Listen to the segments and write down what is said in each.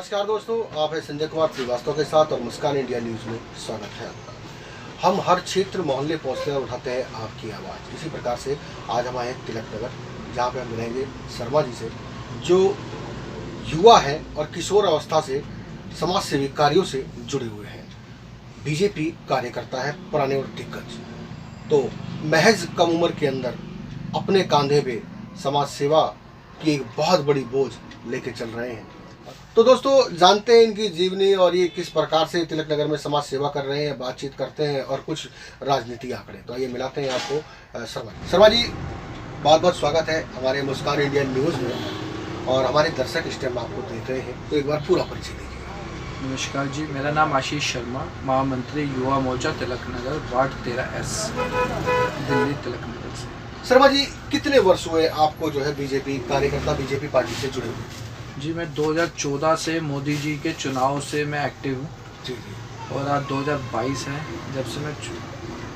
नमस्कार दोस्तों, आप हैं संजय कुमार श्रीवास्तव के साथ और मुस्कान इंडिया न्यूज़ में स्वागत है आपका। हम हर क्षेत्र मोहल्ले पहुंचते हैं और उठाते हैं आपकी आवाज़। इसी प्रकार से आज हम आए हैं तिलक नगर, जहां पे हम मिलेंगे शर्मा जी से, जो युवा हैं और किशोर अवस्था से समाज सेवी कार्यों से जुड़े हुए हैं। बीजेपी कार्यकर्ता है, पुराने और दिग्गज। तो महज कम उम्र के अंदर अपने कांधे पे समाज सेवा की एक बहुत बड़ी बोझ लेके चल रहे हैं। तो दोस्तों, जानते हैं इनकी जीवनी और ये किस प्रकार से तिलक नगर में समाज सेवा कर रहे हैं, बातचीत करते हैं और कुछ राजनीति आंकड़े। तो आइए मिलाते हैं आपको शर्मा जी। बहुत बहुत स्वागत है हमारे मुस्कान इंडिया न्यूज़ में, और हमारे दर्शक इस टाइम आपको देख रहे हैं, तो एक बार पूरा परिचय दीजिए। नमस्कार जी, मेरा नाम आशीष शर्मा, महामंत्री युवा मोर्चा तिलक नगर, वार्ड 13S, दिल्ली तिलक नगर से। शर्मा जी, कितने वर्ष हुए आपको जो है बीजेपी कार्यकर्ता, बीजेपी पार्टी से जुड़े हुए? जी, मैं 2014 से मोदी जी के चुनाव से मैं एक्टिव हूँ जी जी। और आज 2022 है जब से मैं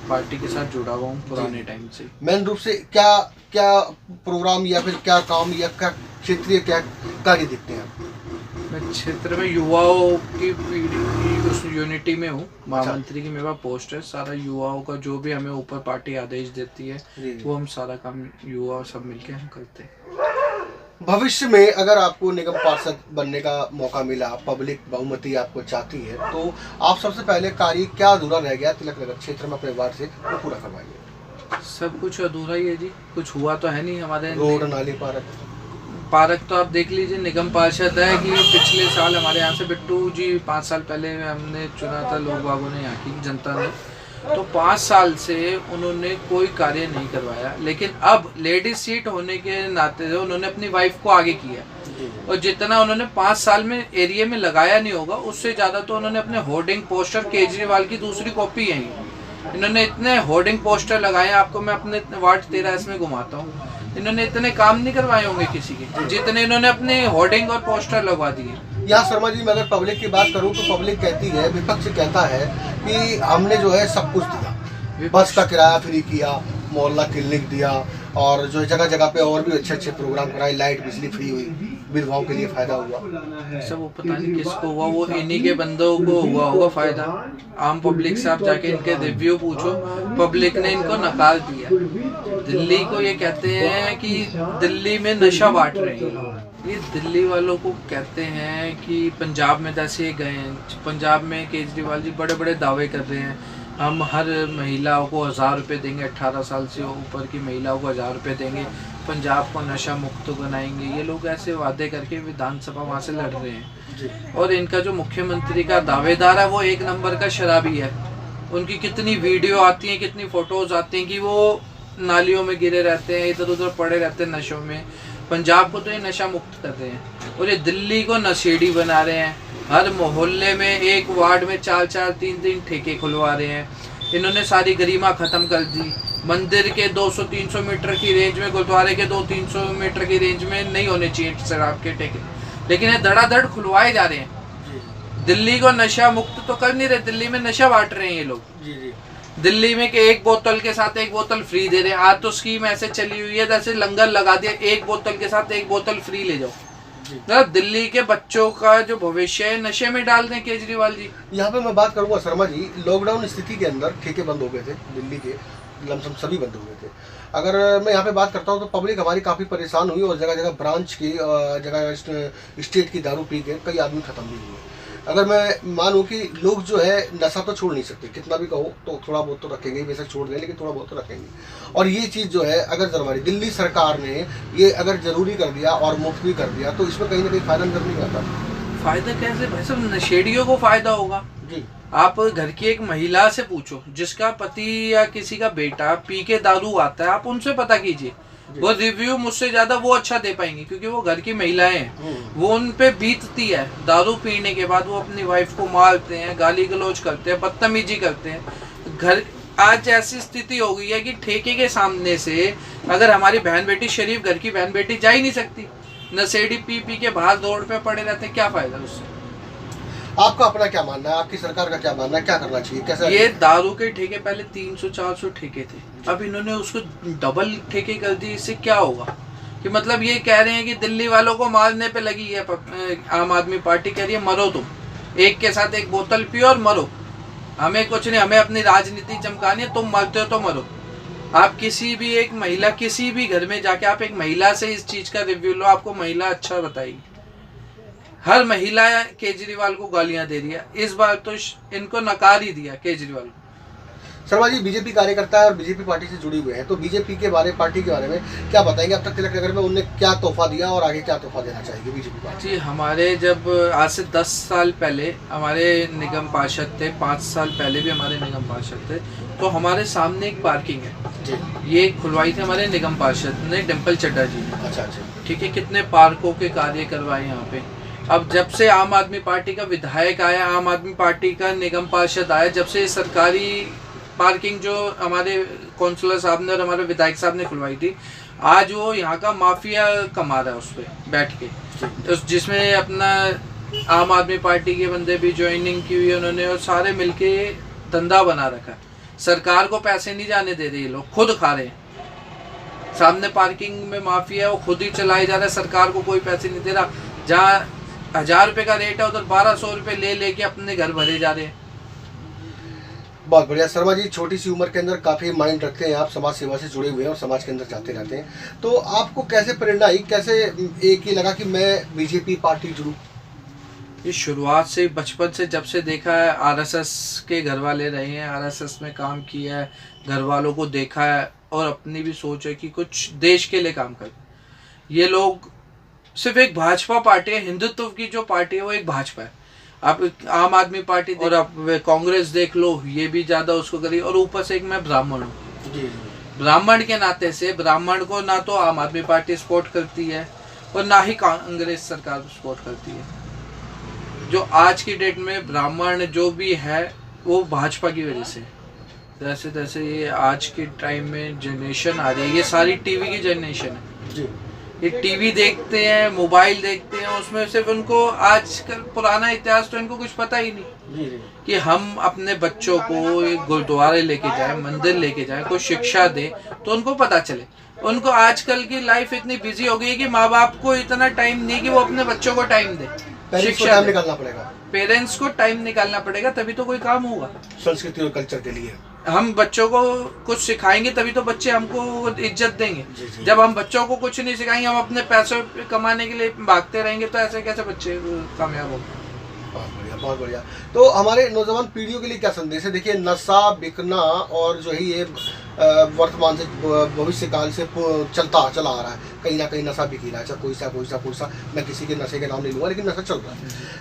पार्टी के साथ जुड़ा हुआ हूँ, पुराने टाइम से। मेन रूप से क्या क्या प्रोग्राम या फिर क्या काम या क्या क्षेत्रीय क्या कार्य देखते हैं आप? मैं क्षेत्र में युवाओं की पीढ़ी की उस यूनिटी में हूँ। महामंत्री की मेरे पास पोस्ट है। सारा युवाओं का जो भी हमें ऊपर पार्टी आदेश देती है वो हम सारा काम युवा सब मिलके हम करते हैं। भविष्य में अगर आपको निगम पार्षद बनने का मौका मिला, पब्लिक बहुमति आपको चाहती है, तो आप सबसे पहले कार्य क्या अधूरा रह गया तिलक नगर क्षेत्र में अपने वार्ड से, वो पूरा करवाइए। सब कुछ अधूरा ही है जी, कुछ हुआ तो है नहीं हमारे। रोड, नाली, पार्क तो आप देख लीजिए, निगम पार्षद है कि पिछले साल हमारे यहाँ से बिट्टू जी 5 साल पहले हमने चुना था, लोग बागों ने, यहाँ की जनता ने, तो 5 साल से उन्होंने कोई कार्य नहीं करवाया। लेकिन अब लेडीज सीट होने के नाते उन्होंने अपनी वाइफ को आगे किया, और जितना उन्होंने 5 साल में एरिया में लगाया नहीं होगा उससे ज़्यादा तो उन्होंने अपने होर्डिंग पोस्टर, केजरीवाल की दूसरी कॉपी है, इन्होंने इतने होर्डिंग पोस्टर लगाए। आपको मैं अपने वार्ड 13S में घुमाता हूँ, इन्होंने इतने काम नहीं करवाए होंगे किसी के जितने इन्होंने अपने होर्डिंग और पोस्टर लगवा दिए। यहाँ शर्मा जी, मैं अगर पब्लिक की बात करूँ तो पब्लिक कहती है, विपक्ष कहता है कि हमने जो है सब कुछ दिया, बस का किराया फ्री किया, मोहल्ला क्लिनिक दिया, और जो जगह जगह पे और भी अच्छे अच्छे प्रोग्राम कराए, लाइट बिजली फ्री हुई, विधवाओं के लिए फायदा हुआ। सब वो पता नहीं किसको हुआ, वो इन्हीं के बंदों को हुआ होगा फायदा। आम पब्लिक से आप जाके इनके रिव्यू पूछो, पब्लिक ने इनको नकार दिया। दिल्ली को ये कहते हैं कि दिल्ली में नशा बांट रहे हैं लोग। ये दिल्ली वालों को कहते हैं कि पंजाब में जैसे गए हैं, पंजाब में केजरीवाल जी बड़े बड़े दावे कर रहे हैं, हम हर महिलाओं को 1000 रुपये देंगे, 18 साल से ऊपर की महिलाओं को 1000 रुपये देंगे, पंजाब को नशा मुक्त बनाएंगे। ये लोग ऐसे वादे करके विधानसभा वहाँ से लड़ रहे हैं। और इनका जो मुख्यमंत्री का दावेदार है वो एक नंबर का शराबी है। उनकी कितनी वीडियो आती हैं, कितनी फोटोज आती हैं कि वो नालियों में गिरे रहते हैं, इधर उधर पड़े रहते हैं नशों में। पंजाब को तो ये नशा मुक्त कर रहे हैं और ये दिल्ली को नशेड़ी बना रहे हैं। हर मोहल्ले में, एक वार्ड में 4-4, 3-3 ठेके खुलवा रहे हैं। इन्होंने सारी गरिमा खत्म कर दी। मंदिर के 200-300 मीटर की रेंज में, गुरुद्वारे के 200-300 मीटर की रेंज में नहीं होने चाहिए शराब के ठेके, लेकिन ये धड़ाधड़ खुलवाए जा रहे हैं। दिल्ली को नशा मुक्त तो कर नहीं रहे, दिल्ली में नशा बांट रहे हैं ये लोग। दिल्ली में कि एक बोतल के साथ एक बोतल फ्री दे रहे हैं। आज तो स्कीम ऐसे चली हुई है जैसे लंगर लगा दिया, एक बोतल के साथ एक बोतल फ्री ले जाओ। दिल्ली के बच्चों का जो भविष्य है नशे में डाल दें केजरीवाल जी। यहाँ पे मैं बात करूँगा शर्मा जी, लॉकडाउन स्थिति के अंदर ठेके बंद हो गए थे, दिल्ली के लमसम सभी बंद हो गए थे। अगर मैं यहाँ पे बात करता हूँ तो पब्लिक हमारी काफ़ी परेशान हुई, और जगह जगह ब्रांच की, जगह स्टेट की दारू पी के कई आदमी खत्म भी हुए। अगर मैं मानूँ कि लोग जो है नशा तो छोड़ नहीं सकते, कितना भी कहो तो थोड़ा बहुत तो रखेंगे, बेशक छोड़ दें लेकिन थोड़ा बहुत तो रखेंगे। और ये चीज़ जो है, अगर हमारी दिल्ली सरकार ने ये अगर जरूरी कर दिया और मुफ्त भी कर दिया, तो इसमें कहीं ना कहीं फायदा नजर नहीं आता। फायदा कैसे भाई साहब, नशेड़ियों को फायदा होगा जी। आप घर की एक महिला से पूछो जिसका पति या किसी का बेटा पी के दारू आता है, आप उनसे पता कीजिए, वो रिव्यू मुझसे ज्यादा वो अच्छा दे पाएंगे, क्योंकि वो घर की महिलाएं हैं, वो उन पे बीतती है। दारू पीने के बाद वो अपनी वाइफ को मारते हैं, गाली गलौज करते हैं, बदतमीजी करते हैं। घर आज ऐसी स्थिति हो गई है कि ठेके के सामने से अगर हमारी बहन बेटी, शरीफ घर की बहन बेटी जा ही नहीं सकती, नशेड़ी पी पी के बाहर रोड पे पड़े रहते हैं, क्या फायदा उससे। आपका अपना क्या मानना है, आपकी सरकार का क्या मानना है, क्या करना चाहिए, कैसा? ये दारू के ठेके पहले 300-400 ठेके थे, अब इन्होंने उसको डबल ठेके कर दी। इससे क्या होगा? कि मतलब ये कह रहे हैं कि दिल्ली वालों को मारने पे लगी है आम आदमी पार्टी कह रही है मरो तुम, एक के साथ एक बोतल पियो और मरो, हमें कुछ नहीं, हमें अपनी राजनीति चमकानी है, तुम मरते हो तो मरो। आप किसी भी एक महिला, किसी भी घर में जाके आप एक महिला से इस चीज का रिव्यू लो, आपको महिला अच्छा बताएगी। हर महिला केजरीवाल को गालियां दे रही है, इस बार तो इनको नकार ही दिया केजरीवाल को। शर्मा जी बीजेपी कार्यकर्ता है और बीजेपी पार्टी से जुड़ी हुए हैं, तो बीजेपी के बारे, पार्टी के बारे में क्या बताएंगे? अब तक तिलक नगर में उन्होंने क्या तोहफा दिया और आगे क्या तोहफा देना चाहेंगे बीजेपी पार्टी? जी, हमारे जब आज से 10 साल पहले हमारे निगम पार्षद थे, 5 साल पहले भी हमारे निगम पार्षद थे, तो हमारे सामने एक पार्किंग है जी, ये खुलवाई थी हमारे निगम पार्षद ने, डिम्पल चड्डा जी ने। अच्छा अच्छा, ठीक है, कितने पार्कों के कार्य करवाए यहाँ पे। अब जब से आम आदमी पार्टी का विधायक आया, आम आदमी पार्टी का निगम पार्षद आया, जब से सरकारी पार्किंग जो हमारे काउंसलर साहब ने और हमारे विधायक साहब ने खुलवाई थी, आज वो यहाँ का माफिया कमा रहा है उस पर बैठ के, तो जिसमें अपना आम आदमी पार्टी के बंदे भी ज्वाइनिंग की हुई है उन्होंने, और सारे मिलके धंधा बना रखा है। सरकार को पैसे नहीं जाने दे रहे, ये लोग खुद खा रहे हैं। सामने पार्किंग में माफिया है, वो खुद ही चलाई जा रहा है, सरकार को कोई पैसे नहीं दे रहा। जहाँ 1000 रुपये का रेट है उधर 1200 रुपये ले लेके अपने घर भरे जा रहे हैं। बहुत बढ़िया। शर्मा जी छोटी सी उम्र के अंदर काफ़ी माइंड रखते हैं आप, समाज सेवा से जुड़े हुए हैं और समाज के अंदर जाते रहते हैं, तो आपको कैसे प्रेरणा आई, कैसे एक ही लगा कि मैं बीजेपी पार्टी जुड़ूं? ये शुरुआत से, बचपन से जब से देखा है, आरएसएस के घर वाले रहे हैं, आरएसएस में काम किया है, घर वालों को देखा है और अपनी भी सोच है कि कुछ देश के लिए काम कर। ये लोग सिर्फ एक भाजपा पार्टी है, हिंदुत्व की जो पार्टी है वो एक भाजपा है। आप आम आदमी पार्टी और आप कांग्रेस देख लो, ये भी ज्यादा उसको करी, और ऊपर से एक मैं ब्राह्मण हूँ जी, ब्राह्मण के नाते से ब्राह्मण को ना तो आम आदमी पार्टी सपोर्ट करती है और ना ही कांग्रेस सरकार सपोर्ट करती है। जो आज की डेट में ब्राह्मण जो भी है वो भाजपा की वजह से, जैसे तैसे ये आज के टाइम में जनरेशन आ रही है, ये सारी टीवी की जनरेशन है जी, ये टीवी देखते हैं, मोबाइल देखते हैं, उसमें सिर्फ उनको आजकल पुराना इतिहास तो इनको कुछ पता ही नहीं जी, जी, कि हम अपने बच्चों को एक गुरुद्वारे लेके जाएं, मंदिर लेके जाएं, कोई शिक्षा दे तो उनको पता चले। उनको आजकल की लाइफ इतनी बिजी हो गई है कि माँ बाप को इतना टाइम नहीं कि वो अपने बच्चों को टाइम दे, शिक्षा निकालना पड़ेगा, पेरेंट्स को टाइम निकालना पड़ेगा, तभी तो कोई काम होगा संस्कृति और कल्चर के लिए। हम बच्चों को कुछ सिखाएंगे तभी तो बच्चे हमको इज्जत देंगे। जी, जी। जब हम बच्चों को कुछ नहीं सिखाएंगे, हम अपने पैसों कमाने के लिए भागते रहेंगे, तो ऐसे कैसे बच्चे कामयाब होंगे? बहुत बढ़िया, बहुत बढ़िया। तो हमारे नौजवान पीढ़ियों के लिए क्या संदेश है? देखिए नशा बिकना और जो है ये वर्तमान से भविष्य काल से चला आ रहा है, कहीं ना कहीं नशा बिक रहा है, चाहे कोई सा मैं किसी के नशे के नाम नहीं लूँगा, लेकिन नशा चल रहा है।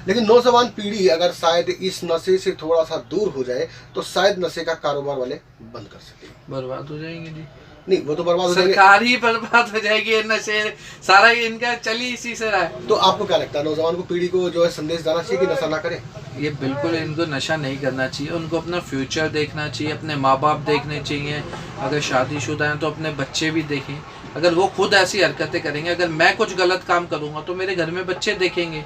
लेकिन नौजवान पीढ़ी अगर शायद इस नशे से थोड़ा सा दूर हो जाए तो शायद नशे का कारोबार वाले बंद कर सके। बर्बाद हो जाएंगे जी, नहीं वो तो बर्बाद हो जाएंगे, सरकार ही बर्बाद हो जाएगी, ये नशे सारा इनका चली इसी से रहा है। तो आपको क्या लगता है नौजवान को, पीढ़ी को जो है संदेश देना चाहिए कि नशा ना करें? ये बिल्कुल इनको नशा नहीं करना चाहिए, उनको अपना फ्यूचर देखना चाहिए, अपने माँ बाप देखने चाहिए, अगर शादीशुदा हैं तो अपने बच्चे भी देखें। अगर वो खुद ऐसी हरकतें करेंगे, अगर मैं कुछ गलत काम करूंगा तो मेरे घर में बच्चे देखेंगे,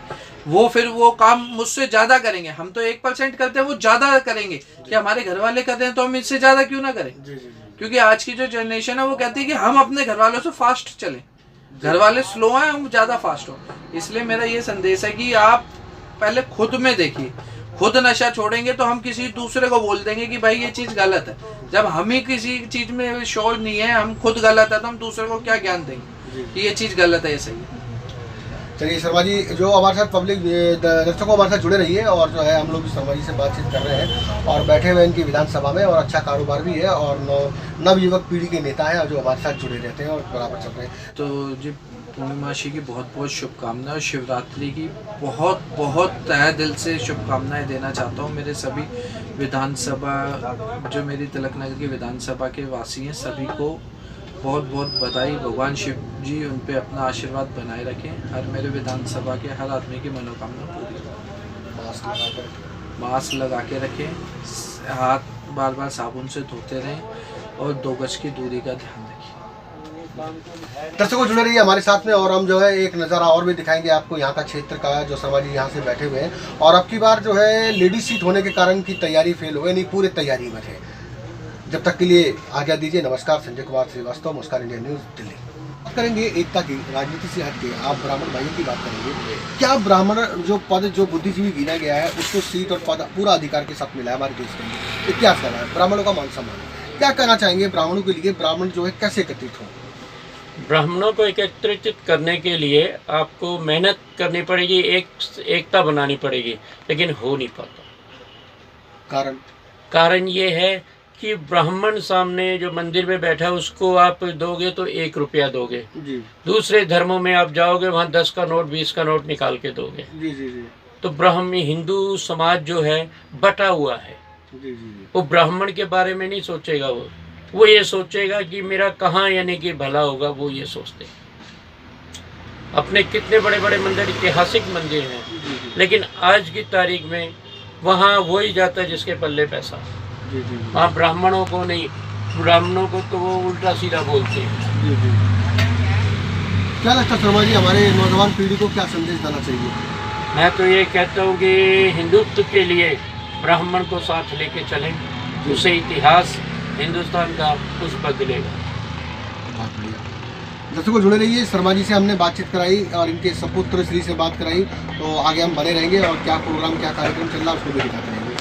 वो फिर वो काम मुझसे ज़्यादा करेंगे। हम तो 1% करते हैं, वो ज़्यादा करेंगे कि हमारे घर वाले कर रहे हैं तो हम इससे ज़्यादा क्यों ना करें। जी, जी, क्योंकि आज की जो जनरेशन है वो कहती है कि हम अपने घर वालों से फास्ट चलें, घर वाले स्लो हैं, हम ज़्यादा फास्ट हो। इसलिए मेरा ये संदेश है कि आप पहले खुद में देखिए, खुद नशा छोड़ेंगे तो हम किसी दूसरे को बोल देंगे कि भाई ये चीज़ गलत है। जब हम ही किसी चीज़ में श्योर नहीं है, हम खुद गलत है, तो हम दूसरे को क्या ज्ञान देंगे कि ये चीज़ गलत है, ये सही है। चलिए शर्मा जी, जो हमारे साथ पब्लिक दर्शकों हमारे साथ जुड़े रहिए, और जो है हम लोग शर्मा जी से बातचीत कर रहे हैं और बैठे हुए इनकी विधानसभा में, और अच्छा कारोबार भी है और नवयुवक पीढ़ी के नेता हैं जो हमारे साथ जुड़े रहते हैं और बराबर चल रहे हैं। तो जी पूर्णिमाशी की बहुत बहुत शुभकामनाएं और शिवरात्रि की बहुत बहुत तहे दिल से शुभकामनाएं देना चाहता हूं मेरे सभी विधानसभा, जो मेरी तिलक नगर की विधानसभा के वासी हैं, सभी को बहुत बहुत बधाई। भगवान शिव जी उन पे अपना आशीर्वाद बनाए रखें, हर मेरे विधानसभा के हर आदमी की मनोकामना पूरी हो। मास्क लगा के रखें, हाथ बार बार साबुन से धोते रहें और 2 गज की दूरी का ध्यान रखें। दर्शकों जुड़े रहिए हमारे साथ में, और हम जो है एक नज़ारा और भी दिखाएंगे आपको यहाँ का क्षेत्र का, जो शर्मा जी यहाँ से बैठे हुए हैं। और अब की बार जो है लेडीज सीट होने के कारण की तैयारी फेल हो गई, नहीं पूरे तैयारी में थे। जब तक के लिए आज्ञा दीजिए, नमस्कार। संजय कुमार श्रीवास्तव, मुस्कान इंडिया न्यूज़, दिल्ली। बात करेंगे एकता की, राजनीति से हटके आप ब्राह्मण भाइयों की बात करेंगे। क्या ब्राह्मण जो पद जो बुद्धिजीवी गिना गया है उसको सीट और पद पूरा अधिकार के साथ मिला है हमारे देश के अंदर, इतिहास कर रहा है, ब्राह्मणों का मान सम्मान है। क्या कहना चाहेंगे ब्राह्मणों के लिए, ब्राह्मण जो है कैसे एकत्रित हो? ब्राह्मणों को एकत्रित करने के लिए आपको मेहनत करनी पड़ेगी, एकता बनानी पड़ेगी, लेकिन हो नहीं पाता। कारण ये है कि ब्राह्मण सामने जो मंदिर में बैठा है उसको आप दोगे तो 1 रुपया दोगे जी। दूसरे धर्मों में आप जाओगे वहाँ 10 का नोट 20 का नोट निकाल के दोगे। जी जी जी। तो ब्राह्मण हिंदू समाज जो है बटा हुआ है। जी जी। वो ब्राह्मण के बारे में नहीं सोचेगा, वो ये सोचेगा कि मेरा कहाँ यानी कि भला होगा, वो ये सोचते हैं। अपने कितने बड़े बड़े मंदिर, ऐतिहासिक मंदिर हैं, लेकिन आज की तारीख में वहाँ वही जाता है जिसके पल्ले पैसा। वहाँ ब्राह्मणों को नहीं, ब्राह्मणों को तो वो उल्टा सीधा बोलते हैं। जी जी। क्या लगता है शर्मा जी, हमारे नौजवान पीढ़ी को क्या संदेश देना चाहिए? मैं तो ये कहता हूँ कि हिंदुत्व के लिए ब्राह्मण को साथ लेके चलें, उससे इतिहास हिंदुस्तान का कुछ बदलेगा। बहुत बढ़िया। दर्शकों जुड़े रहिए, शर्मा जी से हमने बातचीत कराई और इनके सपुत्र श्री से बात कराई, तो आगे हम बने रहेंगे और क्या प्रोग्राम क्या कार्यक्रम चल रहा है उसको भी दिखाते रहेंगे।